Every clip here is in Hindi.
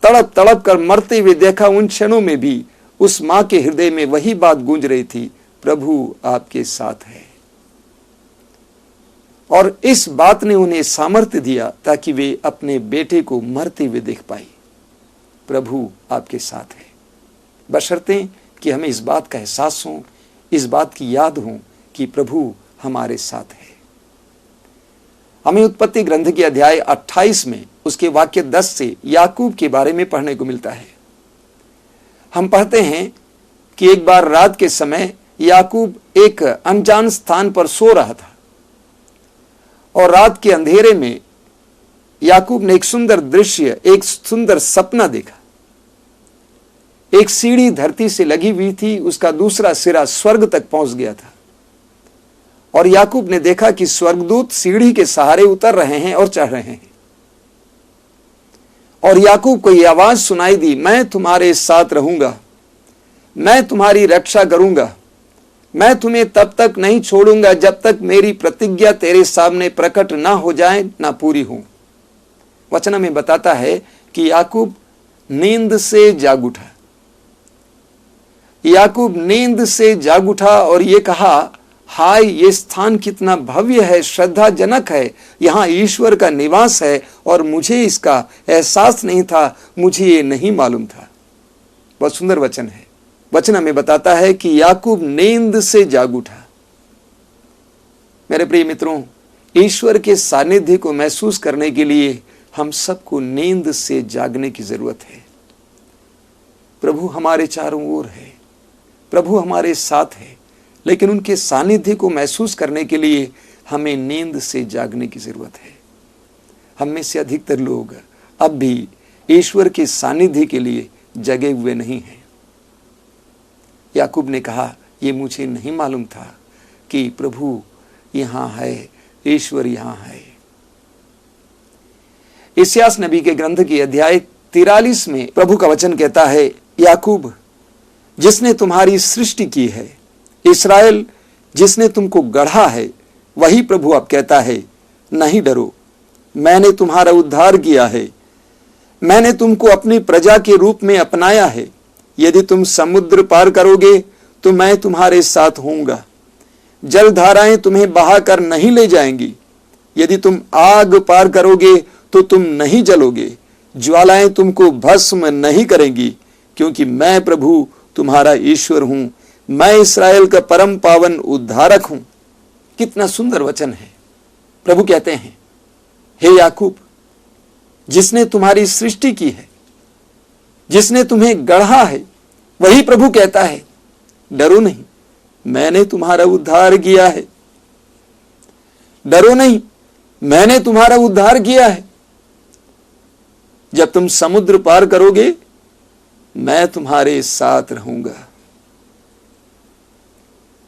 तड़प तड़प कर मरते हुए देखा, उन क्षणों में भी उस मां के हृदय में वही बात गूंज रही थी, प्रभु आपके साथ है। और इस बात ने उन्हें सामर्थ्य दिया ताकि वे अपने बेटे को मरते हुए देख पाए, प्रभु आपके साथ है। बशर्ते कि हमें इस बात का एहसास हो, इस बात की याद हो कि प्रभु हमारे साथ है। हमें उत्पत्ति ग्रंथ के अध्याय 28 में उसके वाक्य 10 से याकूब के बारे में पढ़ने को मिलता है। हम पढ़ते हैं कि एक बार रात के समय याकूब एक अनजान स्थान पर सो रहा था और रात के अंधेरे में याकूब ने एक सुंदर दृश्य, एक सुंदर सपना देखा। एक सीढ़ी धरती से लगी हुई थी, उसका दूसरा सिरा स्वर्ग तक पहुंच गया था और याकूब ने देखा कि स्वर्गदूत सीढ़ी के सहारे उतर रहे हैं और चढ़ रहे हैं। और याकूब को यह आवाज सुनाई दी, मैं तुम्हारे साथ रहूंगा, मैं तुम्हारी रक्षा करूंगा, मैं तुम्हें तब तक नहीं छोड़ूंगा जब तक मेरी प्रतिज्ञा तेरे सामने प्रकट ना हो जाए, ना पूरी हो। वचन में बताता है कि याकूब नींद से जाग उठा। याकूब नींद से जाग उठा और ये कहा, हाय, ये स्थान कितना भव्य है, श्रद्धाजनक है, यहां ईश्वर का निवास है और मुझे इसका एहसास नहीं था, मुझे ये नहीं मालूम था। बहुत सुंदर वचन है। वचन हमें बताता है कि याकूब नींद से जाग उठा। मेरे प्रिय मित्रों, ईश्वर के सानिध्य को महसूस करने के लिए हम सबको नींद से जागने की जरूरत है। प्रभु हमारे चारों ओर है, प्रभु हमारे साथ है, लेकिन उनके सानिध्य को महसूस करने के लिए हमें नींद से जागने की जरूरत है। हम में से अधिकतर लोग अब भी ईश्वर के सानिध्य के लिए जगे हुए नहीं हैं। याकूब ने कहा, ये मुझे नहीं मालूम था कि प्रभु यहां है, ईश्वर यहां है। इस्यास नबी के ग्रंथ की अध्याय 43 में प्रभु का वचन कहता है, याकूब जिसने तुम्हारी सृष्टि की है, इस्राएल जिसने तुमको गढ़ा है, वही प्रभु अब कहता है, नहीं डरो, मैंने तुम्हारा उद्धार किया है, मैंने तुमको अपनी प्रजा के रूप में अपनाया है। यदि तुम समुद्र पार करोगे तो मैं तुम्हारे साथ होऊंगा, जलधाराएं तुम्हें बहाकर नहीं ले जाएंगी। यदि तुम आग पार करोगे तो तुम नहीं जलोगे, ज्वालाएं तुमको भस्म नहीं करेंगी, क्योंकि मैं प्रभु तुम्हारा ईश्वर हूं, मैं इस्राएल का परम पावन उद्धारक हूं। कितना सुंदर वचन है। प्रभु कहते हैं, हे याकूब, जिसने तुम्हारी सृष्टि की है, जिसने तुम्हें गढ़ा है, वही प्रभु कहता है, डरो नहीं, मैंने तुम्हारा उद्धार किया है। डरो नहीं, मैंने तुम्हारा उद्धार किया है। जब तुम समुद्र पार करोगे, मैं तुम्हारे साथ रहूंगा।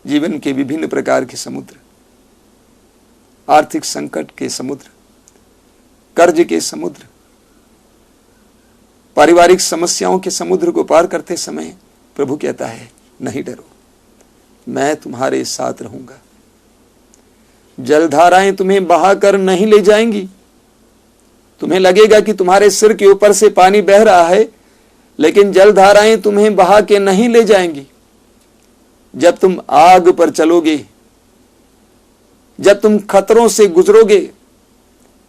जीवन के विभिन्न प्रकार के समुद्र, आर्थिक संकट के समुद्र, कर्ज के समुद्र, पारिवारिक समस्याओं के समुद्र को पार करते समय प्रभु कहता है, नहीं डरो, मैं तुम्हारे साथ रहूंगा। जलधाराएं तुम्हें बहाकर नहीं ले जाएंगी। तुम्हें लगेगा कि तुम्हारे सिर के ऊपर से पानी बह रहा है, लेकिन जलधाराएं तुम्हें बहा के नहीं ले जाएंगी। जब तुम आग पर चलोगे, जब तुम खतरों से गुजरोगे,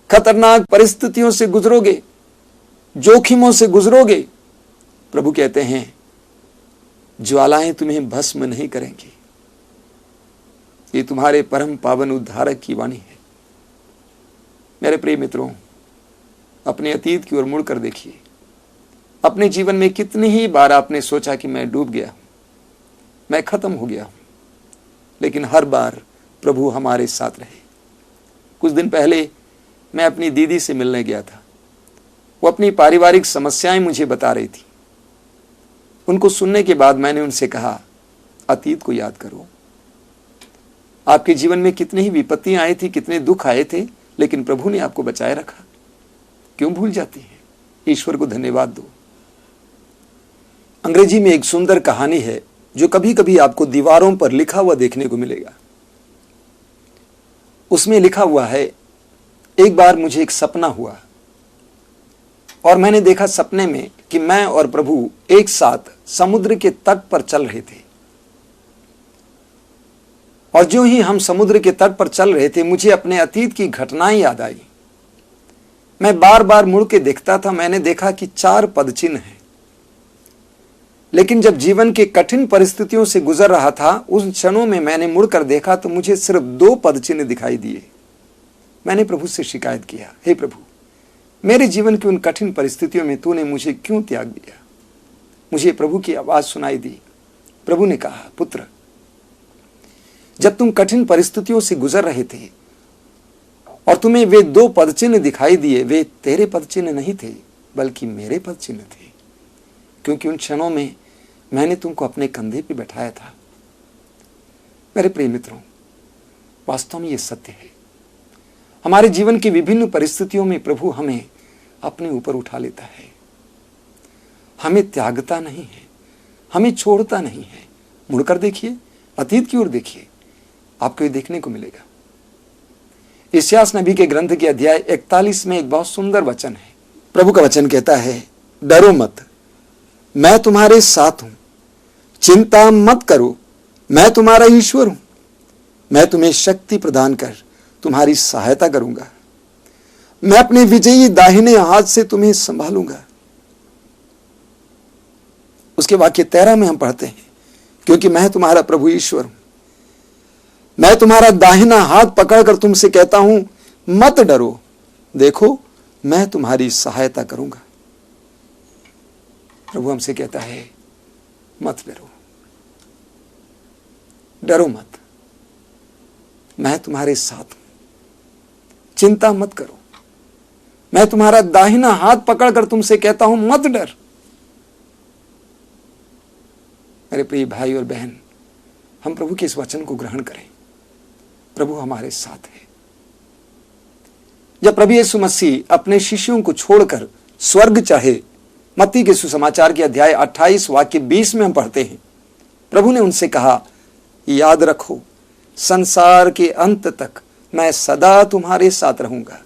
खतरनाक परिस्थितियों से गुजरोगे, जोखिमों से गुजरोगे, प्रभु कहते हैं, ज्वालाएं तुम्हें भस्म नहीं करेंगी। ये तुम्हारे परम पावन उद्धारक की वाणी है। मेरे प्रिय मित्रों, अपने अतीत की ओर मुड़कर देखिए। अपने जीवन में कितनी ही बार आपने सोचा कि मैं डूब गया, मैं खत्म हो गया, लेकिन हर बार प्रभु हमारे साथ रहे। कुछ दिन पहले मैं अपनी दीदी से मिलने गया था। वो अपनी पारिवारिक समस्याएं मुझे बता रही थी। उनको सुनने के बाद मैंने उनसे कहा, अतीत को याद करो। आपके जीवन में कितनी ही विपत्तियां आई थी, कितने दुख आए थे, लेकिन प्रभु ने आपको बचाए रखा। क्यों भूल जाती है? ईश्वर को धन्यवाद दो। अंग्रेजी में एक सुंदर कहानी है जो कभी कभी आपको दीवारों पर लिखा हुआ देखने को मिलेगा। उसमें लिखा हुआ है, एक बार मुझे एक सपना हुआ। और मैंने देखा सपने में कि मैं और प्रभु एक साथ समुद्र के तट पर चल रहे थे। और जो ही हम समुद्र के तट पर चल रहे थे, मुझे अपने अतीत की घटनाएं याद आई। मैं बार बार मुड़ के देखता था। मैंने देखा कि 4 पदचिन्ह हैं, लेकिन जब जीवन के कठिन परिस्थितियों से गुजर रहा था, उन क्षणों में मैंने मुड़कर देखा तो मुझे सिर्फ 2 पदचिन्ह दिखाई दिए। मैंने प्रभु से शिकायत किया, हे प्रभु, मेरे जीवन की उन कठिन परिस्थितियों में तूने मुझे क्यों त्याग दिया? मुझे प्रभु की आवाज सुनाई दी। प्रभु ने कहा, पुत्र, जब तुम कठिन परिस्थितियों से गुजर रहे थे और तुम्हें वे 2 पदचिन्ह दिखाई दिए, वे तेरे पदचिन्ह नहीं थे बल्कि मेरे पदचिन्ह थे, क्योंकि उन क्षणों में मैंने तुमको अपने कंधे पे बैठाया था। मेरे प्रिय मित्रों, वास्तव में ये सत्य है। हमारे जीवन की विभिन्न परिस्थितियों में प्रभु हमें अपने ऊपर उठा लेता है, हमें त्यागता नहीं है, हमें छोड़ता नहीं है। मुड़कर देखिए, अतीत की ओर देखिए, आपको ये देखने को मिलेगा। यशायाह नबी के ग्रंथ के अध्याय 41 में एक बहुत सुंदर वचन है। प्रभु का वचन कहता है, डरो मत, मैं तुम्हारे साथ हूं, चिंता मत करो, मैं तुम्हारा ईश्वर हूं, मैं तुम्हें शक्ति प्रदान कर तुम्हारी सहायता करूंगा, मैं अपने विजयी दाहिने हाथ से तुम्हें संभालूंगा। उसके वाक्य 13 में हम पढ़ते हैं, क्योंकि मैं तुम्हारा प्रभु ईश्वर हूं, मैं तुम्हारा दाहिना हाथ पकड़कर तुमसे कहता हूं, मत डरो, देखो मैं तुम्हारी सहायता करूंगा। प्रभु हमसे कहता है, मत डरो, डरो मत, मैं तुम्हारे साथ हूं, चिंता मत करो, मैं तुम्हारा दाहिना हाथ पकड़कर तुमसे कहता हूं, मत डर। मेरे प्रिय भाई और बहन, हम प्रभु के इस वचन को ग्रहण करें। प्रभु हमारे साथ है। जब प्रभु यीशु मसीह अपने शिष्यों को छोड़कर स्वर्ग चाहे, मत्ती के सुसमाचार के अध्याय 28 वाक्य 20 में हम पढ़ते हैं, प्रभु ने उनसे कहा, याद रखो, संसार के अंत तक मैं सदा तुम्हारे साथ रहूंगा।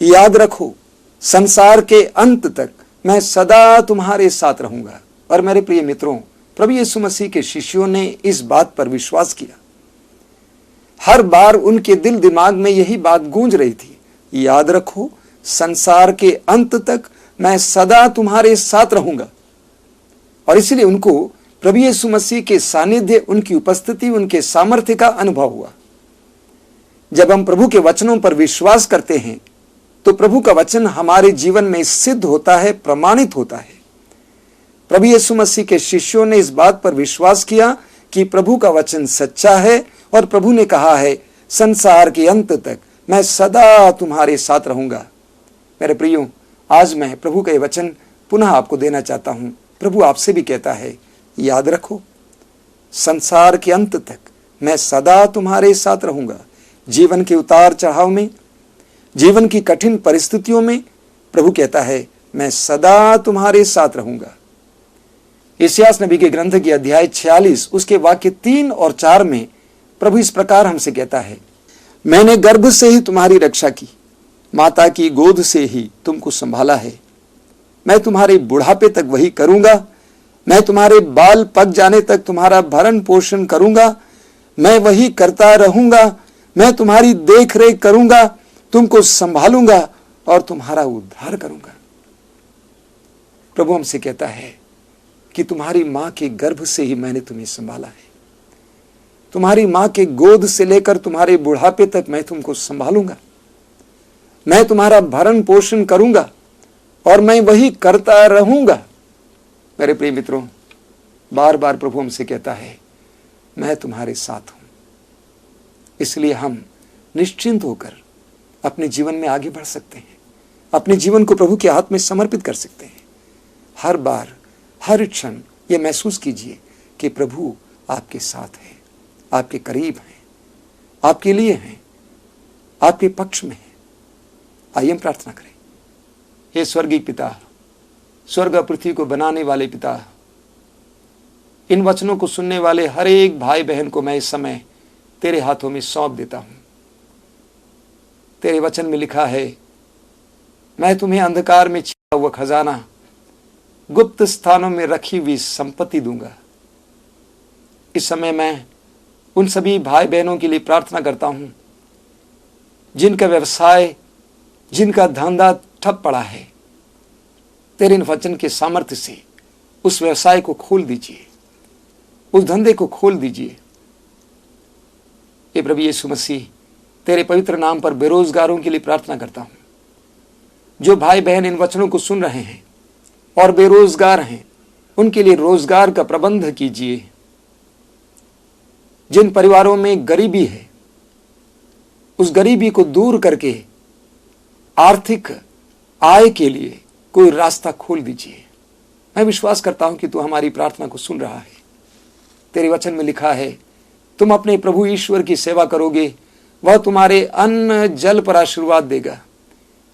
याद रखो, संसार के अंत तक मैं सदा तुम्हारे साथ रहूंगा। और मेरे प्रिय मित्रों, प्रभु यीशु मसीह के शिष्यों ने इस बात पर विश्वास किया। हर बार उनके दिल दिमाग में यही बात गूंज रही थी, याद रखो, संसार के अंत तक मैं सदा तुम्हारे साथ रहूंगा। और इसलिए उनको प्रभु यीशु मसीह के सानिध्य, उनकी उपस्थिति, उनके सामर्थ्य का अनुभव हुआ। जब हम प्रभु के वचनों पर विश्वास करते हैं तो प्रभु का वचन हमारे जीवन में सिद्ध होता है, प्रमाणित होता है। प्रभु यीशु मसीह के शिष्यों ने इस बात पर विश्वास किया कि प्रभु का वचन सच्चा है और प्रभु ने कहा है, संसार के अंत तक मैं सदा तुम्हारे साथ रहूंगा। मेरे प्रियो, आज मैं प्रभु का ये वचन पुनः आपको देना चाहता हूं। प्रभु आपसे भी कहता है, याद रखो, संसार के अंत तक मैं सदा तुम्हारे साथ रहूंगा। जीवन के उतार चढ़ाव में, जीवन की कठिन परिस्थितियों में प्रभु कहता है, मैं सदा तुम्हारे साथ रहूंगा। यशायाह नबी के ग्रंथ के अध्याय 46 उसके वाक्य 3 और 4 में प्रभु इस प्रकार हमसे कहता है, मैंने गर्भ से ही तुम्हारी रक्षा की, माता की गोद से ही तुमको संभाला है। मैं तुम्हारे बुढ़ापे तक वही करूंगा, मैं तुम्हारे बाल पक जाने तक तुम्हारा भरण पोषण करूंगा, मैं वही करता रहूंगा, मैं तुम्हारी देख रेख करूंगा, तुमको संभालूंगा और तुम्हारा उद्धार करूंगा। प्रभु हमसे कहता है कि तुम्हारी मां के गर्भ से ही मैंने तुम्हें संभाला है, तुम्हारी मां के गोद से लेकर तुम्हारे बुढ़ापे तक मैं तुमको संभालूंगा, मैं तुम्हारा भरण पोषण करूंगा और मैं वही करता रहूंगा। मेरे प्रिय मित्रों, बार बार प्रभु हमसे कहता है, मैं तुम्हारे साथ हूं। इसलिए हम निश्चिंत होकर अपने जीवन में आगे बढ़ सकते हैं, अपने जीवन को प्रभु के हाथ में समर्पित कर सकते हैं। हर बार, हर क्षण ये महसूस कीजिए कि प्रभु आपके साथ है, आपके करीब हैं, आपके लिए हैं, आपके पक्ष में हैं। आइए हम प्रार्थना करें। हे स्वर्गीय पिता, स्वर्ग और पृथ्वी को बनाने वाले पिता, इन वचनों को सुनने वाले हर एक भाई बहन को मैं इस समय तेरे हाथों में सौंप देता हूं। तेरे वचन में लिखा है मैं तुम्हें अंधकार में छिपा हुआ खजाना, गुप्त स्थानों में रखी हुई संपत्ति दूंगा। इस समय मैं उन सभी भाई बहनों के लिए प्रार्थना करता हूं जिनका व्यवसाय, जिनका धंधा ठप पड़ा है। तेरे इन वचन के सामर्थ्य से उस व्यवसाय को खोल दीजिए, उस धंधे को खोल दीजिए। हे प्रभु यीशु मसीह, तेरे पवित्र नाम पर बेरोजगारों के लिए प्रार्थना करता हूं। जो भाई बहन इन वचनों को सुन रहे हैं और बेरोजगार हैं, उनके लिए रोजगार का प्रबंध कीजिए। जिन परिवारों में गरीबी है, उस गरीबी को दूर करके आर्थिक आय के लिए कोई रास्ता खोल दीजिए। मैं विश्वास करता हूं कि तू हमारी प्रार्थना को सुन रहा है। तेरे वचन में लिखा है, तुम अपने प्रभु ईश्वर की सेवा करोगे, वह तुम्हारे अन्न जल पर आशीर्वाद देगा।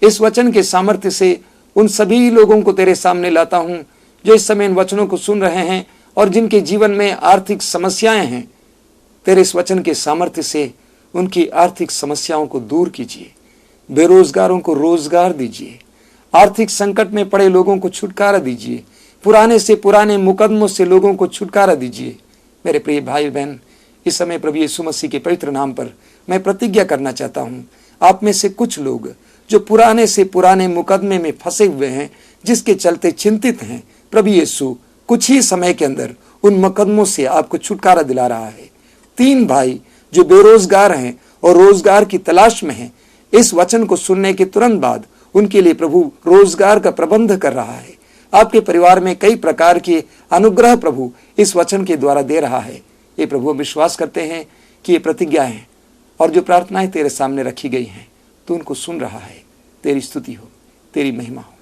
इस वचन के सामर्थ्य से उन सभी लोगों को तेरे सामने लाता हूं जो इस समय इन वचनों को सुन रहे हैं और जिनके जीवन में आर्थिक समस्याएं हैं। तेरे इस वचन के सामर्थ्य से उनकी आर्थिक समस्याओं को दूर कीजिए। बेरोजगारों को रोजगार दीजिए। आर्थिक संकट में पड़े लोगों को छुटकारा दीजिए। पुराने से पुराने मुकदमों से लोगों को छुटकारा दीजिए। मेरे प्रिय भाई बहन, इस समय प्रभु यीशु मसीह के पवित्र नाम पर मैं प्रतिज्ञा करना चाहता हूं, आप में से कुछ लोग जो पुराने से पुराने मुकदमे में फंसे हुए हैं, जिसके चलते चिंतित हैं, प्रभु यीशु कुछ ही समय के अंदर उन मुकदमों से आपको छुटकारा दिला रहा है। 3 भाई जो बेरोजगार हैं और रोजगार की तलाश में हैं, इस वचन को सुनने के तुरंत बाद उनके लिए प्रभु रोजगार का प्रबंध कर रहा है। आपके परिवार में कई प्रकार के अनुग्रह प्रभु इस वचन के द्वारा दे रहा है। ये प्रभु विश्वास करते हैं कि ये प्रतिज्ञाएं और जो प्रार्थनाएं तेरे सामने रखी गई हैं, तू उनको सुन रहा है। तेरी स्तुति हो, तेरी महिमा हो।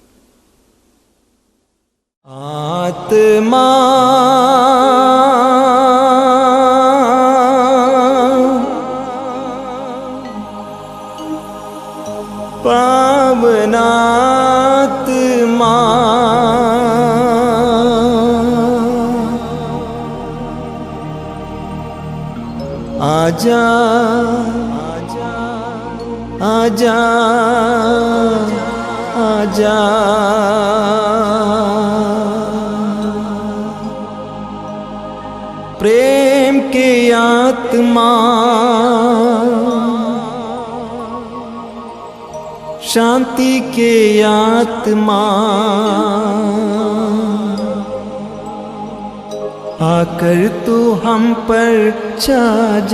आत्मा पावनात्मा आजा आजा आजा प्रेम के आत्मा, शांति के आत्मा, आकर तू हम पर छा जा।